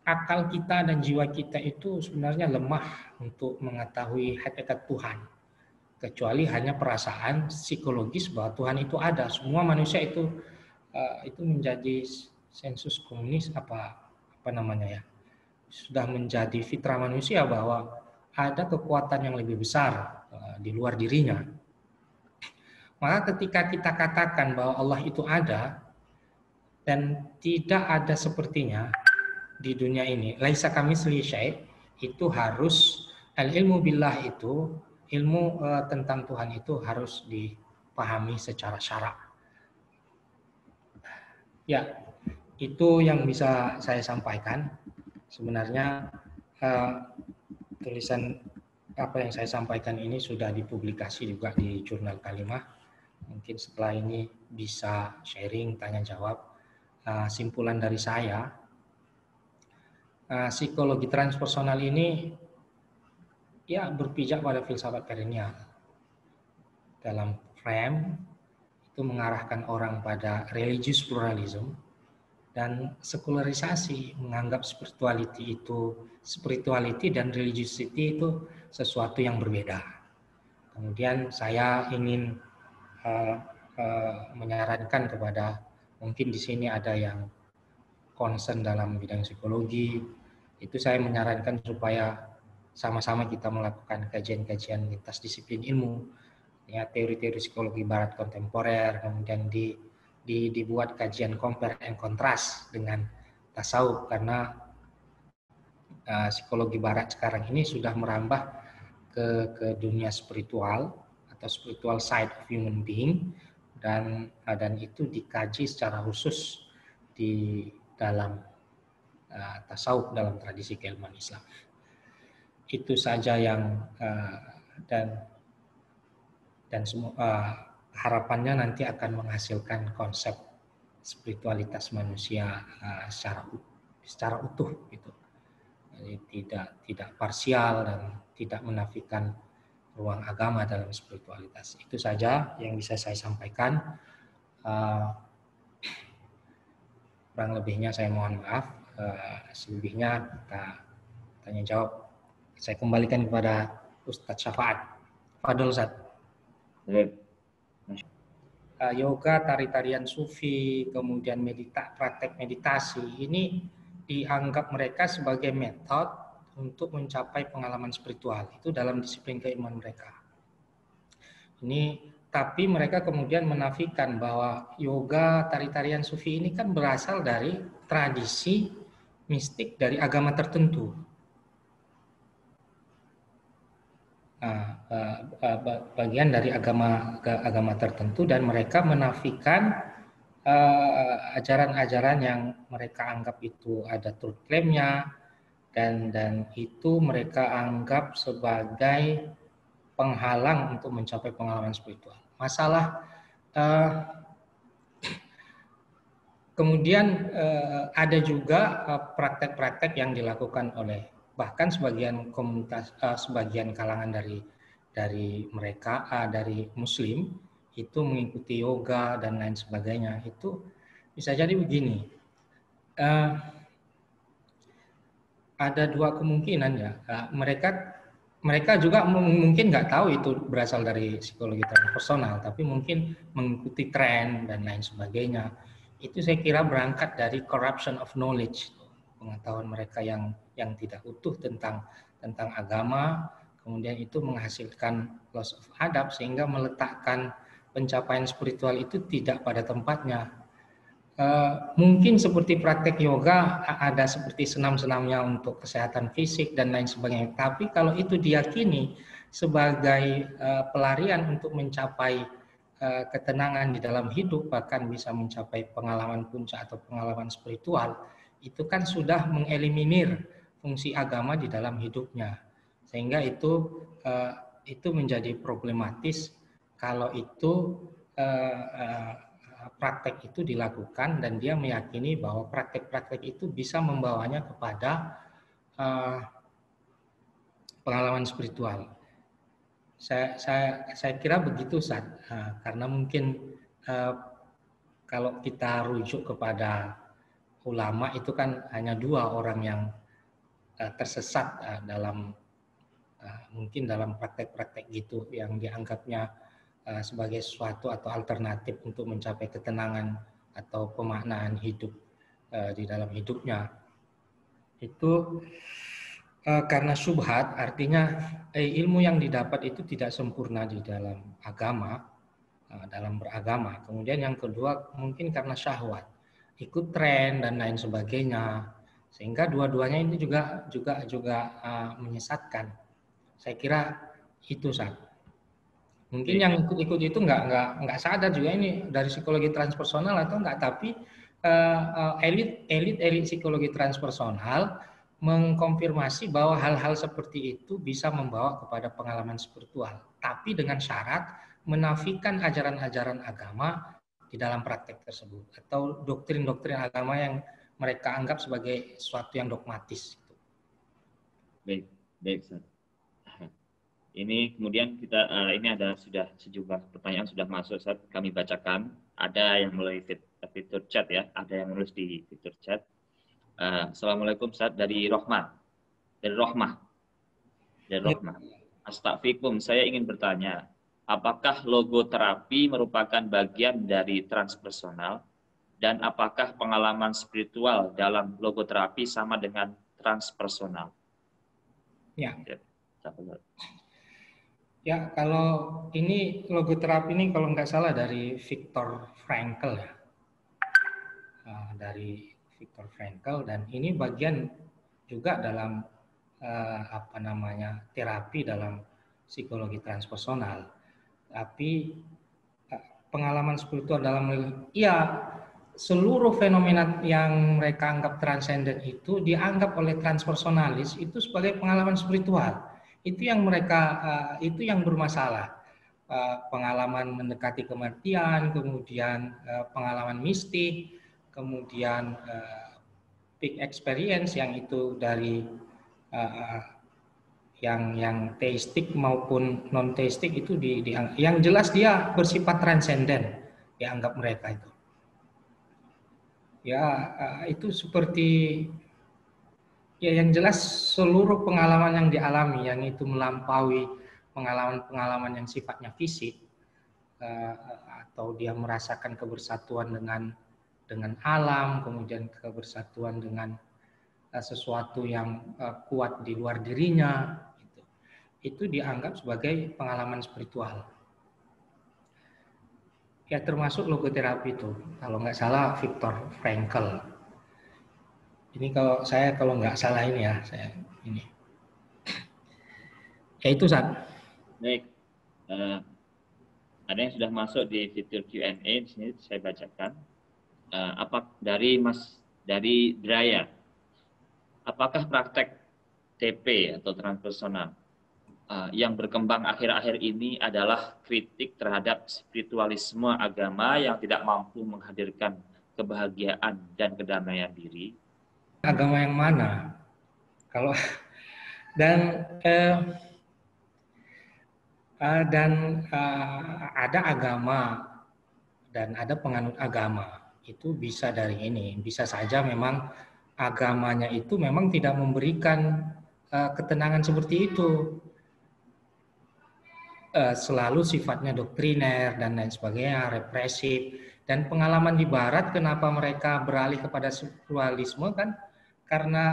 akal kita dan jiwa kita itu sebenarnya lemah untuk mengetahui hakikat Tuhan, kecuali hanya perasaan psikologis bahwa Tuhan itu ada. Semua manusia itu menjadi sensus komunis apa namanya ya, sudah menjadi fitrah manusia bahwa ada kekuatan yang lebih besar di luar dirinya. Maka ketika kita katakan bahwa Allah itu ada dan tidak ada sepertinya di dunia ini, laisa kamitslihi syai', itu harus al-ilmu billah, itu ilmu tentang Tuhan itu harus dipahami secara syara'. Ya, itu yang bisa saya sampaikan. Sebenarnya tulisan apa yang saya sampaikan ini sudah dipublikasi juga di jurnal Kalimah. Mungkin setelah ini bisa sharing, tanya jawab. Simpulan dari saya, psikologi transpersonal ini ya berpijak pada filsafat perennial. Dalam frame itu mengarahkan orang pada religious pluralism dan sekularisasi, menganggap spirituality dan religiosity itu sesuatu yang berbeda. Kemudian saya ingin menyarankan kepada, mungkin di sini ada yang concern dalam bidang psikologi, itu saya menyarankan supaya sama-sama kita melakukan kajian-kajian lintas disiplin ilmu, ya, teori-teori psikologi barat kontemporer, kemudian dibuat kajian compare and contrast dengan tasawuf, karena psikologi barat sekarang ini sudah merambah ke dunia spiritual atau spiritual side of human being, dan itu dikaji secara khusus di dalam tasawuf, dalam tradisi keilmuan Islam. Itu saja yang dan semua harapannya nanti akan menghasilkan konsep spiritualitas manusia secara utuh gitu. Jadi tidak parsial dan tidak menafikan ruang agama dalam spiritualitas. Itu saja yang bisa saya sampaikan. Kurang lebihnya saya mohon maaf. Selebihnya kita tanya jawab. Saya kembalikan kepada Ustadz Syafaat. Fadol Ustadz. Yoga, tari-tarian sufi, kemudian praktek meditasi, ini dianggap mereka sebagai metode untuk mencapai pengalaman spiritual. Itu dalam disiplin keilmuan mereka. Tapi mereka kemudian menafikan bahwa yoga, tari-tarian sufi ini kan berasal dari tradisi mistik dari agama tertentu. Bagian dari agama tertentu, dan mereka menafikan ajaran-ajaran yang mereka anggap itu ada truth claim-nya, dan itu mereka anggap sebagai penghalang untuk mencapai pengalaman spiritual. Masalah kemudian ada juga praktek-praktek yang dilakukan oleh bahkan sebagian komunitas, sebagian kalangan dari mereka, dari Muslim, itu mengikuti yoga dan lain sebagainya. Itu bisa jadi begini, ada dua kemungkinan ya. Mereka juga mungkin nggak tahu itu berasal dari psikologi transpersonal, tapi mungkin mengikuti tren dan lain sebagainya. Itu saya kira berangkat dari corruption of knowledge. pengetahuan mereka yang tidak utuh tentang agama, kemudian itu menghasilkan loss of adab sehingga meletakkan pencapaian spiritual itu tidak pada tempatnya. Mungkin seperti praktek yoga ada seperti senam-senamnya untuk kesehatan fisik dan lain sebagainya. Tapi kalau itu diyakini sebagai pelarian untuk mencapai ketenangan di dalam hidup, bahkan bisa mencapai pengalaman puncak atau pengalaman spiritual, itu kan sudah mengeliminir fungsi agama di dalam hidupnya. Sehingga itu menjadi problematis kalau itu praktek itu dilakukan dan dia meyakini bahwa praktek-praktek itu bisa membawanya kepada pengalaman spiritual. Saya kira begitu, Ustaz. Karena mungkin kalau kita rujuk kepada ulama itu kan hanya 2 orang yang tersesat dalam mungkin dalam praktek-praktek gitu yang dianggapnya sebagai sesuatu atau alternatif untuk mencapai ketenangan atau pemaknaan hidup di dalam hidupnya. Itu karena syubhat, artinya ilmu yang didapat itu tidak sempurna di dalam agama, dalam beragama. Kemudian yang kedua mungkin karena syahwat, ikut tren dan lain sebagainya, sehingga dua-duanya ini juga menyesatkan. Saya kira itu, Ustaz. Mungkin yang ikut-ikut itu nggak sadar juga ini dari psikologi transpersonal atau enggak, tapi elit psikologi transpersonal mengkonfirmasi bahwa hal-hal seperti itu bisa membawa kepada pengalaman spiritual, tapi dengan syarat menafikan ajaran-ajaran agama di dalam praktek tersebut atau doktrin-doktrin agama yang mereka anggap sebagai sesuatu yang dogmatis. Baik, Ustaz. Ini kemudian kita ini ada sudah sejumlah pertanyaan sudah masuk, Ustaz. Kami bacakan. Ada yang melalui fitur chat ya, ada yang menulis di fitur chat. Assalamualaikum, Ustaz, dari Rohmah. Astagfirullahaladzim, saya ingin bertanya, apakah logoterapi merupakan bagian dari transpersonal dan apakah pengalaman spiritual dalam logoterapi sama dengan transpersonal? Ya. Ya, kalau ini logoterapi ini kalau nggak salah dari Viktor Frankl ya, dari Viktor Frankl, dan ini bagian juga dalam terapi dalam psikologi transpersonal. Tapi pengalaman spiritual dalam seluruh fenomena yang mereka anggap transenden itu dianggap oleh transpersonalis itu sebagai pengalaman spiritual. Itu yang itu yang bermasalah. Pengalaman mendekati kematian, kemudian pengalaman mistik, kemudian peak experience yang itu dari yang teistik maupun non teistik itu yang jelas dia bersifat transenden dianggap mereka itu. Ya, itu seperti ya yang jelas seluruh pengalaman yang dialami yang itu melampaui pengalaman-pengalaman yang sifatnya fisik atau dia merasakan kebersatuan dengan alam, kemudian kebersatuan dengan sesuatu yang kuat di luar dirinya, itu dianggap sebagai pengalaman spiritual. Ya termasuk logoterapi itu, kalau nggak salah Viktor Frankl. Ini kalau nggak salah ini ya, ini. Ya itu, Ustaz. Baik. Ada yang sudah masuk di fitur Q&A di sini, saya bacakan. Dari Draya. Apakah praktek TP atau transpersonal yang berkembang akhir-akhir ini adalah kritik terhadap spiritualisme agama yang tidak mampu menghadirkan kebahagiaan dan kedamaian diri? Agama yang mana? Kalau ada agama dan ada penganut agama, itu bisa dari ini, bisa saja memang agamanya itu memang tidak memberikan ketenangan seperti itu, selalu sifatnya doktriner dan lain sebagainya, represif. Dan pengalaman di Barat, kenapa mereka beralih kepada spiritualisme kan karena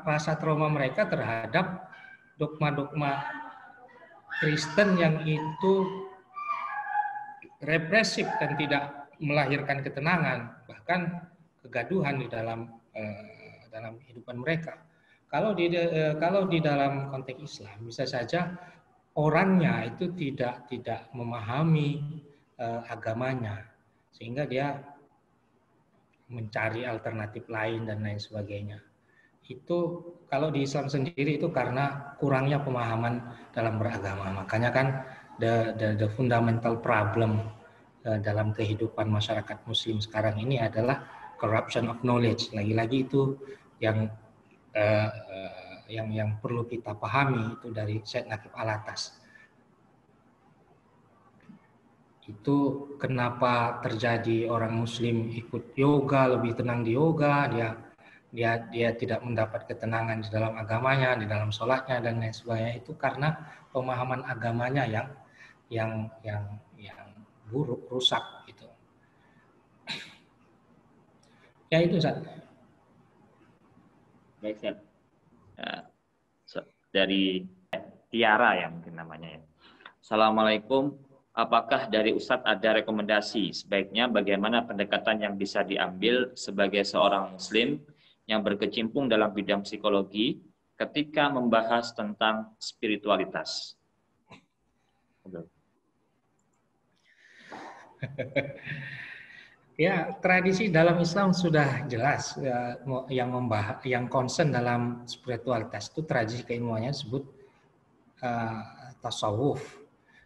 rasa trauma mereka terhadap dogma-dogma Kristen yang itu represif dan tidak melahirkan ketenangan, bahkan kegaduhan di dalam kehidupan mereka. Kalau di dalam konteks Islam bisa saja orangnya itu tidak memahami agamanya, sehingga dia mencari alternatif lain dan lain sebagainya. Itu kalau di Islam sendiri itu karena kurangnya pemahaman dalam beragama. Makanya kan the fundamental problem dalam kehidupan masyarakat Muslim sekarang ini adalah corruption of knowledge. Lagi-lagi itu yang yang perlu kita pahami itu dari Syed Naqib Alatas. Itu kenapa terjadi orang Muslim ikut yoga, lebih tenang di yoga, dia tidak mendapat ketenangan di dalam agamanya, di dalam sholatnya dan lain sebagainya, itu karena pemahaman agamanya yang buruk, rusak gitu. Ya itu Ustaz. Baik, Ustaz. Dari Tiara ya mungkin namanya ya. Assalamualaikum. Apakah dari Ustadz ada rekomendasi sebaiknya bagaimana pendekatan yang bisa diambil sebagai seorang Muslim yang berkecimpung dalam bidang psikologi ketika membahas tentang spiritualitas? Ya, tradisi dalam Islam sudah jelas yang concern dalam spiritualitas itu tradisi keilmuannya disebut tasawuf.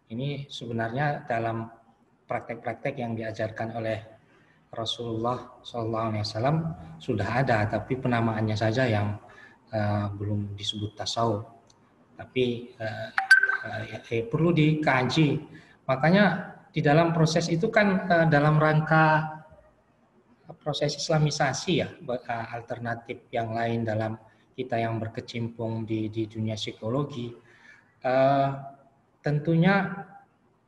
Ini sebenarnya dalam praktek-praktek yang diajarkan oleh Rasulullah SAW sudah ada, tapi penamaannya saja yang belum disebut tasawuf. Tapi perlu dikaji. Makanya di dalam proses itu kan dalam rangka proses Islamisasi ya, alternatif yang lain dalam kita yang berkecimpung di dunia psikologi. Tentunya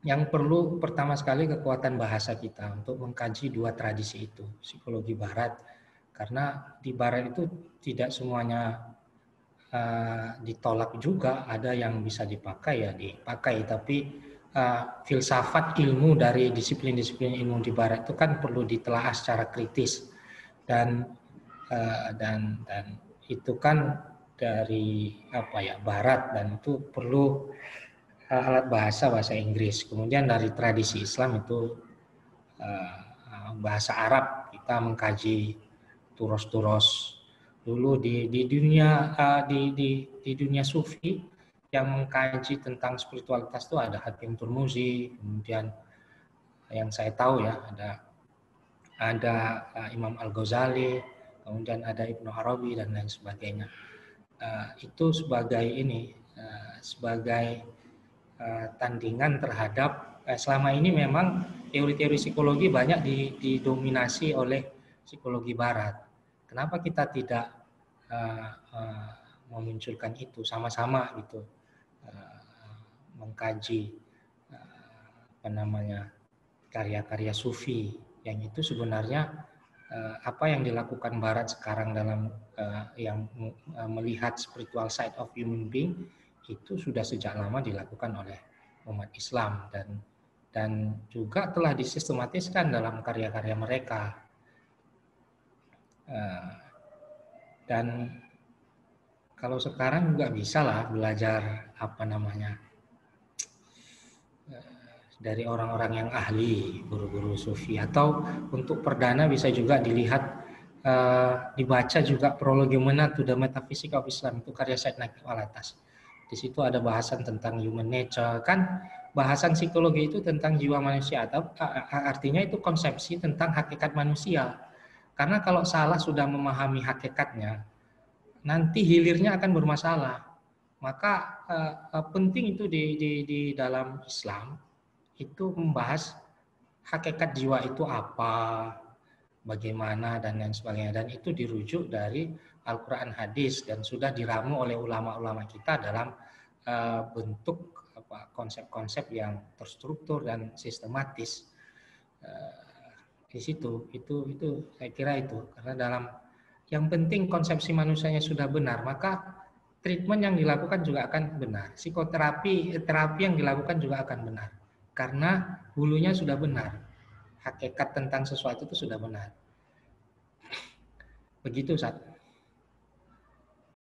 yang perlu pertama sekali kekuatan bahasa kita untuk mengkaji dua tradisi itu, psikologi Barat, karena di Barat itu tidak semuanya ditolak juga, ada yang bisa dipakai ya dipakai, tapi filsafat ilmu dari disiplin-disiplin ilmu di Barat itu kan perlu ditelaah secara kritis dan itu kan dari Barat, dan itu perlu alat bahasa Inggris. Kemudian dari tradisi Islam itu bahasa Arab, kita mengkaji turos-turos dulu di dunia sufi yang mengkaji tentang spiritualitas itu ada Hatim Turmuzi, kemudian yang saya tahu ya ada Imam Al-Ghazali, kemudian ada Ibnu Arabi dan lain sebagainya. Itu sebagai tandingan terhadap selama ini memang teori-teori psikologi banyak didominasi oleh psikologi Barat. Kenapa kita tidak memunculkan itu sama-sama gitu, mengkaji karya-karya sufi yang itu sebenarnya apa yang dilakukan Barat sekarang dalam yang melihat spiritual side of human being itu sudah sejak lama dilakukan oleh umat Islam dan juga telah disistematiskan dalam karya-karya mereka. Dan kalau sekarang juga bisa lah belajar dari orang-orang yang ahli, guru-guru sufi, atau untuk perdana bisa juga dilihat dibaca juga Prolegomena to the Metaphysics of Islam, itu karya Syed Naqib Alatas. Di situ ada bahasan tentang human nature, kan bahasan psikologi itu tentang jiwa manusia, atau artinya itu konsepsi tentang hakikat manusia. Karena kalau salah sudah memahami hakikatnya, nanti hilirnya akan bermasalah. Maka penting itu di dalam Islam itu membahas hakikat jiwa itu apa, bagaimana dan lain sebagainya, dan itu dirujuk dari Al-Quran, hadis, dan sudah diramu oleh ulama-ulama kita dalam bentuk konsep-konsep yang terstruktur dan sistematis. Di situ itu saya kira itu, karena dalam Yang penting konsepsi manusianya sudah benar, maka treatment yang dilakukan juga akan benar. Terapi yang dilakukan juga akan benar. Karena hulunya sudah benar. Hakikat tentang sesuatu itu sudah benar. Begitu, Ustaz.